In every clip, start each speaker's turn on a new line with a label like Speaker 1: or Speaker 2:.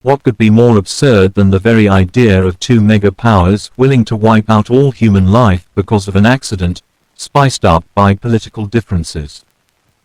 Speaker 1: What could be more absurd than the very idea of two mega powers willing to wipe out all human life because of an accident, spiced up by political differences?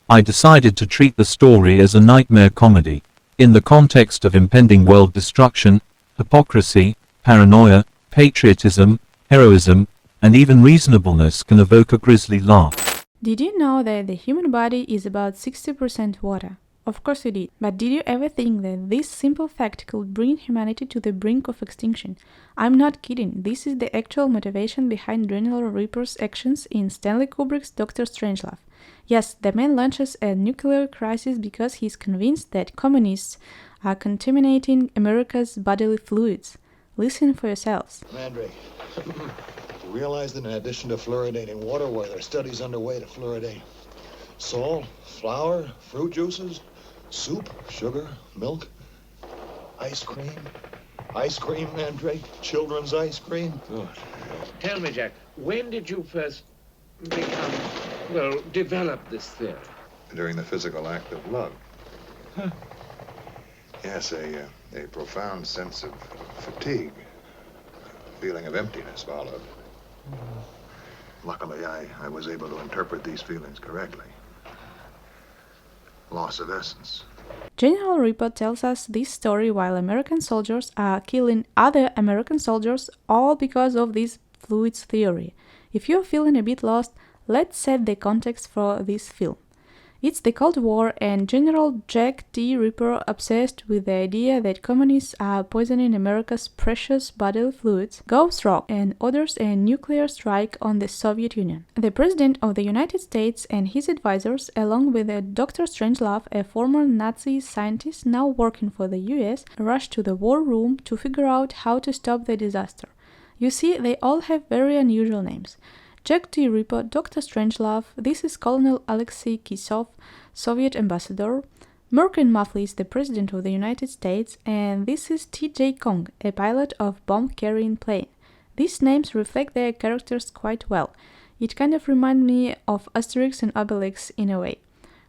Speaker 1: I decided to treat the story as a nightmare comedy. In the context of impending world destruction, hypocrisy, paranoia, patriotism, heroism, and even reasonableness can evoke a grisly laugh.
Speaker 2: Did you know that the human body is about 60% water? Of course you did, but did you ever think that this simple fact could bring humanity to the brink of extinction? I'm not kidding, this is the actual motivation behind General Reaper's actions in Stanley Kubrick's Dr. Strangelove. Yes, the man launches a nuclear crisis because he's convinced that communists are contaminating America's bodily fluids. Listen for yourselves.
Speaker 3: Mandrake, you realize that in addition to fluoridating water, where there are studies underway to fluoridate salt, flour, fruit juices, soup, sugar, milk, ice cream, Mandrake, children's ice cream.
Speaker 4: Good. Tell me, Jack, when did you first develop this theory?
Speaker 5: During the physical act of love. Huh. Yes, a profound sense of fatigue, feeling of emptiness followed. Luckily, I was able to interpret these feelings correctly. Loss of essence.
Speaker 2: General Reaper tells us this story while American soldiers are killing other American soldiers, all because of this fluids theory. If you're feeling a bit lost, let's set the context for this film. It's the Cold War, and General Jack T. Reaper, obsessed with the idea that communists are poisoning America's precious bodily fluids, goes rogue and orders a nuclear strike on the Soviet Union. The President of the United States and his advisors, along with Dr. Strangelove, a former Nazi scientist now working for the US, rush to the war room to figure out how to stop the disaster. You see, they all have very unusual names. Jack T. Reaper, Dr. Strangelove, this is Colonel Alexei Kisov, Soviet ambassador, Merkin Muffley is the President of the United States, and this is T.J. Kong, a pilot of bomb-carrying plane. These names reflect their characters quite well. It kind of reminds me of Asterix and Obelix in a way.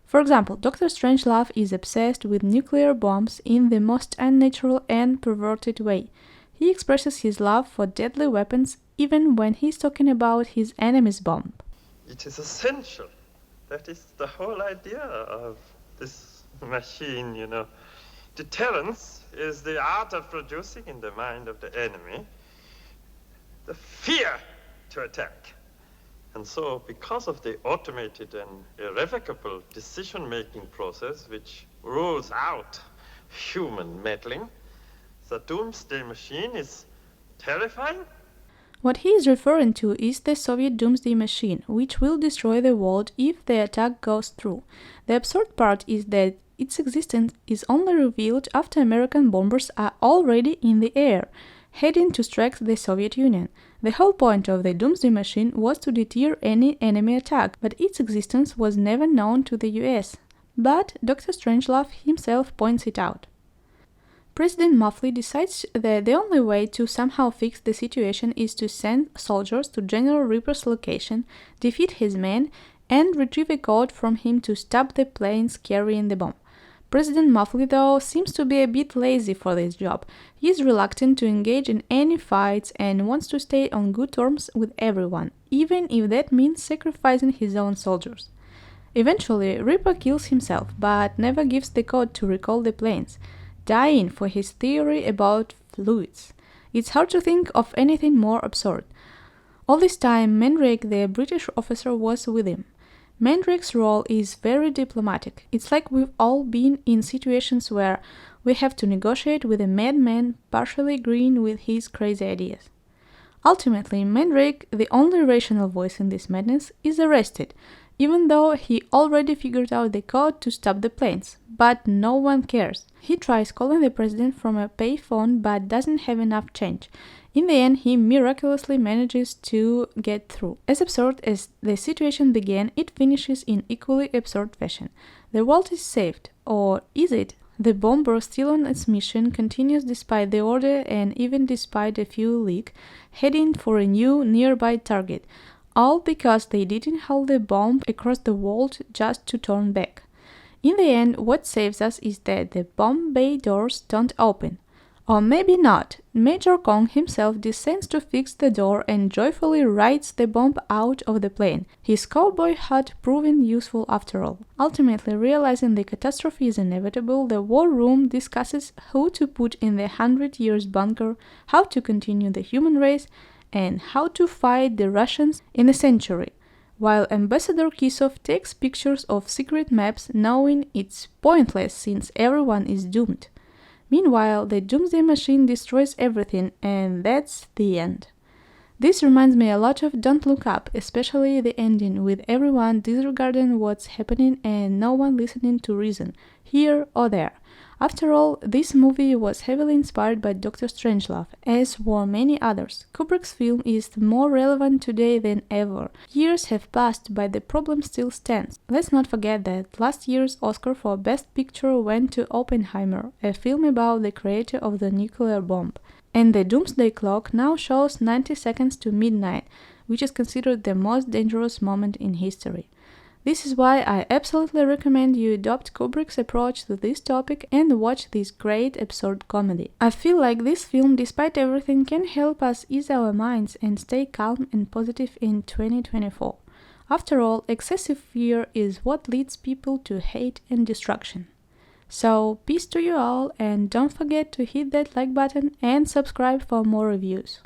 Speaker 2: For example, Dr. Strangelove is obsessed with nuclear bombs in the most unnatural and perverted way. He expresses his love for deadly weapons even when he's talking about his enemy's bomb.
Speaker 6: It is essential. That is the whole idea of this machine, you know. Deterrence is the art of producing in the mind of the enemy the fear to attack. And so, because of the automated and irrevocable decision-making process which rules out human meddling, the Doomsday Machine is terrifying.
Speaker 2: What he is referring to is the Soviet Doomsday Machine, which will destroy the world if the attack goes through. The absurd part is that its existence is only revealed after American bombers are already in the air, heading to strike the Soviet Union. The whole point of the Doomsday Machine was to deter any enemy attack, but its existence was never known to the US. But Dr. Strangelove himself points it out. President Muffley decides that the only way to somehow fix the situation is to send soldiers to General Reaper's location, defeat his men, and retrieve a code from him to stop the planes carrying the bomb. President Muffley, though, seems to be a bit lazy for this job. He is reluctant to engage in any fights and wants to stay on good terms with everyone, even if that means sacrificing his own soldiers. Eventually, Reaper kills himself, but never gives the code to recall the planes, dying for his theory about fluids. It's hard to think of anything more absurd. All this time, Mandrake, the British officer, was with him. Mandrake's role is very diplomatic. It's like we've all been in situations where we have to negotiate with a madman partially agreeing with his crazy ideas. Ultimately, Mandrake, the only rational voice in this madness, is arrested, even though he already figured out the code to stop the planes, but no one cares. He tries calling the president from a payphone but doesn't have enough change. In the end, he miraculously manages to get through. As absurd as the situation began, it finishes in equally absurd fashion. The world is saved, or is it? The bomber, still on its mission, continues despite the order and even despite a fuel leak, heading for a new nearby target, all because they didn't hold the bomb across the world just to turn back. In the end, what saves us is that the bomb bay doors don't open. Or maybe not. Major Kong himself descends to fix the door and joyfully rides the bomb out of the plane, his cowboy hat proving useful after all. Ultimately, realizing the catastrophe is inevitable, the war room discusses who to put in the 100 years bunker, how to continue the human race, and how to fight the Russians in a century, while Ambassador Kisov takes pictures of secret maps knowing it's pointless since everyone is doomed. Meanwhile, the Doomsday Machine destroys everything, and that's the end. This reminds me a lot of Don't Look Up, especially the ending, with everyone disregarding what's happening and no one listening to reason, here or there. After all, this movie was heavily inspired by Dr. Strangelove, as were many others. Kubrick's film is more relevant today than ever. Years have passed, but the problem still stands. Let's not forget that last year's Oscar for Best Picture went to Oppenheimer, a film about the creator of the nuclear bomb. And the Doomsday Clock now shows 90 seconds to midnight, which is considered the most dangerous moment in history. This is why I absolutely recommend you adopt Kubrick's approach to this topic and watch this great absurd comedy. I feel like this film, despite everything, can help us ease our minds and stay calm and positive in 2024. After all, excessive fear is what leads people to hate and destruction. So, peace to you all, and don't forget to hit that like button and subscribe for more reviews.